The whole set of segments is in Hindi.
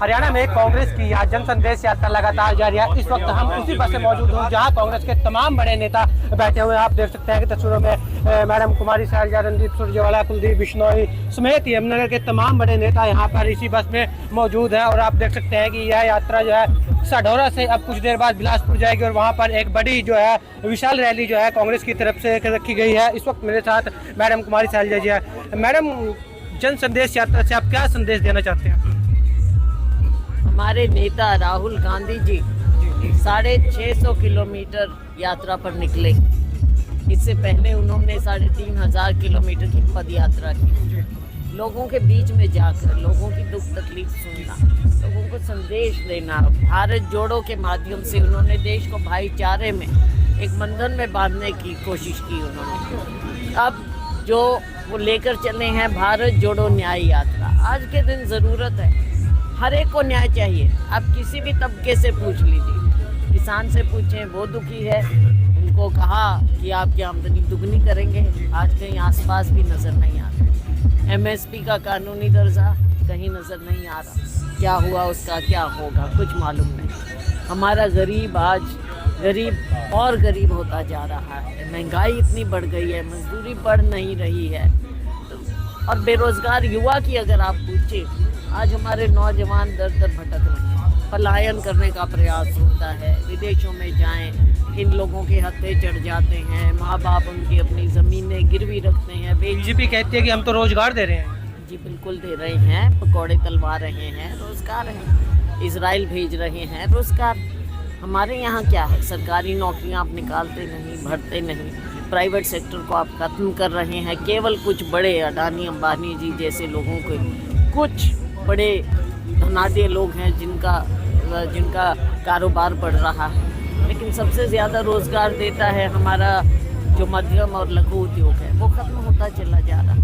हरियाणा में कांग्रेस की आज जन संदेश यात्रा लगातार जारी है। इस वक्त हम उसी बस से मौजूद हूँ जहां कांग्रेस के तमाम बड़े नेता बैठे हुए हैं। आप देख सकते हैं कि तस्वीरों में मैडम कुमारी शैलजा, रणदीप सुरजेवाला, कुलदीप बिश्नोई समेत यमुनानगर के तमाम बड़े नेता यहाँ पर इसी बस में मौजूद हैं। और आप देख सकते हैं कि यह यात्रा जो है साढौरा से अब कुछ देर बाद बिलासपुर जाएगी और वहाँ पर एक बड़ी जो है विशाल रैली जो है कांग्रेस की तरफ से रखी गई है। इस वक्त मेरे साथ मैडम कुमारी शैलजा जी है। मैडम, जन संदेश यात्रा से आप क्या संदेश देना चाहते हैं? हमारे नेता राहुल गांधी जी 650 किलोमीटर यात्रा पर निकले। इससे पहले उन्होंने 3500 किलोमीटर की पद यात्रा की। लोगों के बीच में जाकर लोगों की दुख तकलीफ सुनना, लोगों को संदेश देना, भारत जोड़ो के माध्यम से उन्होंने देश को भाईचारे में एक बंधन में बांधने की कोशिश की उन्होंने। अब जो वो लेकर चले हैं भारत जोड़ो न्याय यात्रा। आज के दिन ज़रूरत है, हर एक को न्याय चाहिए। आप किसी भी तबके से पूछ लीजिए, किसान से पूछें, वो दुखी है, उनको कहा कि आपकी आमदनी दुगनी करेंगे, आज कहीं आसपास भी नज़र नहीं आ रहा। MSP का कानूनी दर्जा कहीं नज़र नहीं आ रहा। क्या हुआ उसका, क्या होगा, कुछ मालूम नहीं। हमारा गरीब आज गरीब और गरीब होता जा रहा है। महंगाई इतनी बढ़ गई है, मजदूरी बढ़ नहीं रही है। और बेरोज़गार युवा की अगर आप पूछें, आज हमारे नौजवान दर दर भटक रहे हैं, पलायन करने का प्रयास होता है, विदेशों में जाएं, इन लोगों के हत्थे चढ़ जाते हैं, माँ बाप उनकी अपनी ज़मीनें गिरवी रखते हैं। बीजेपी कहती है कि हम तो रोजगार दे रहे हैं। जी बिल्कुल दे रहे हैं, पकौड़े तलवा रहे हैं, रोज़गार है। इजराइल भेज रहे हैं, रोज़गार। हमारे यहाँ क्या है, सरकारी नौकरियाँ आप निकालते नहीं, भरते नहीं, प्राइवेट सेक्टर को आप ख़त्म कर रहे हैं। केवल कुछ बड़े अडानी अंबानी जी जैसे लोगों के, कुछ बड़े धनाढ्य लोग हैं जिनका कारोबार बढ़ रहा है। लेकिन सबसे ज़्यादा रोज़गार देता है हमारा जो मध्यम और लघु उद्योग है, वो ख़त्म होता चला जा रहा है।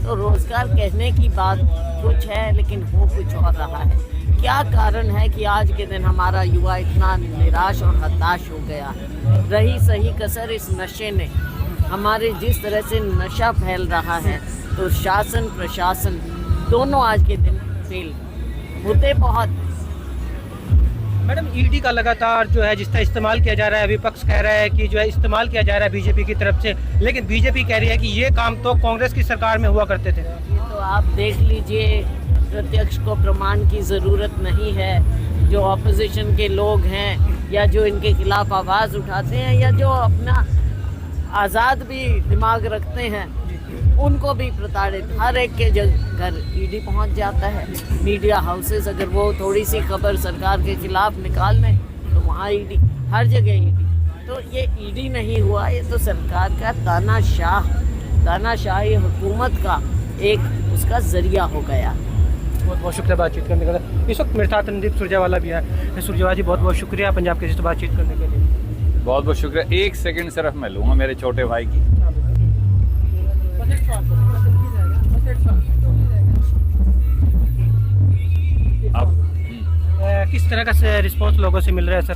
तो रोज़गार कहने की बात कुछ है, लेकिन हो कुछ और रहा है। क्या कारण है कि आज के दिन हमारा युवा इतना निराश और हताश हो गया है? रही सही कसर इस नशे ने। हमारे जिस तरह से नशा फैल रहा है, तो शासन प्रशासन दोनों आज के दिन फेल मुद्दे बहुत। मैडम, ईडी का लगातार जो है जिसका इस्तेमाल किया जा रहा है, विपक्ष कह रहा है कि जो है इस्तेमाल किया जा रहा है बीजेपी की तरफ से, लेकिन बीजेपी कह रही है कि ये काम तो कांग्रेस की सरकार में हुआ करते थे। ये तो आप देख लीजिए, प्रत्यक्ष को प्रमाण की ज़रूरत नहीं है। जो ऑपोजिशन के लोग हैं या जो इनके खिलाफ आवाज़ उठाते हैं या जो अपना आज़ाद भी दिमाग रखते हैं, उनको भी प्रताड़ित हर एक के घर ईडी पहुंच जाता है। मीडिया हाउसेस अगर वो थोड़ी सी खबर सरकार के खिलाफ निकाल लें तो वहाँ ईडी, हर जगह ईडी। तो ये ईडी नहीं हुआ, ये तो सरकार का तानाशाही हुकूमत का एक उसका जरिया हो गया। बहुत बहुत शुक्रिया बातचीत करने के लिए। इस वक्त मेरे साथ रणदीप सुरजेवाला भी है। सुरजेवाला जी, बहुत बहुत शुक्रिया पंजाब के से बातचीत करने के लिए। बहुत बहुत शुक्रिया। एक सेकंड सिर्फ मैं लूँगा मेरे छोटे भाई की। अब किस तरह का रिस्पांस लोगों से मिल रहा है सर?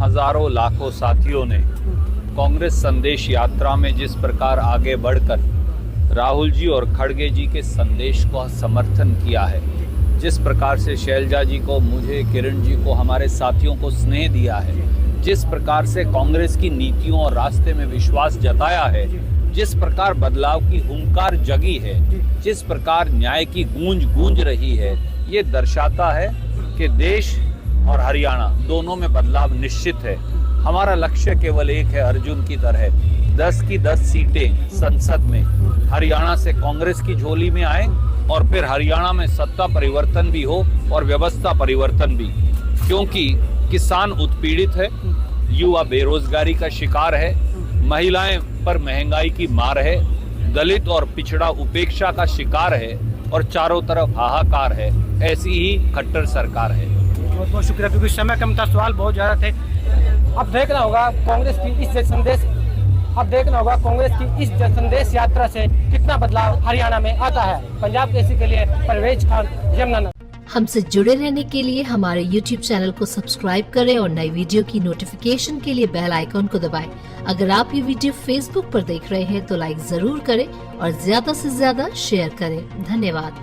हजारों लाखों साथियों ने कांग्रेस संदेश यात्रा में जिस प्रकार आगे बढ़कर राहुल जी और खड़गे जी के संदेश को समर्थन किया है, जिस प्रकार से शैलजा जी को, मुझे, किरण जी को, हमारे साथियों को स्नेह दिया है, जिस प्रकार से कांग्रेस की नीतियों और रास्ते में विश्वास जताया है, जिस प्रकार बदलाव की हुंकार जगी है, जिस प्रकार न्याय की गूंज रही है, ये दर्शाता है कि देश और हरियाणा दोनों में बदलाव निश्चित है। हमारा लक्ष्य केवल एक है, अर्जुन की तरह 10 की 10 सीटें संसद में हरियाणा से कांग्रेस की झोली में आए और फिर हरियाणा में सत्ता परिवर्तन भी हो और व्यवस्था परिवर्तन भी। क्योंकि किसान उत्पीड़ित है, युवा बेरोजगारी का शिकार है, महिलाएं पर महंगाई की मार है, दलित और पिछड़ा उपेक्षा का शिकार है और चारों तरफ हाहाकार है। ऐसी ही खट्टर सरकार है। बहुत बहुत शुक्रिया, क्योंकि समय कम था, सवाल बहुत ज़्यादा थे। अब देखना होगा कांग्रेस की इस संदेश यात्रा से कितना बदलाव हरियाणा में आता है। पंजाब केसरी के लिए परवेज खान, यमुनानगर। हमसे जुड़े रहने के लिए हमारे YouTube चैनल को सब्सक्राइब करें और नई वीडियो की नोटिफिकेशन के लिए बेल आइकॉन को दबाएं। अगर आप ये वीडियो Facebook पर देख रहे हैं तो लाइक जरूर करें और ज्यादा से ज्यादा शेयर करें। धन्यवाद।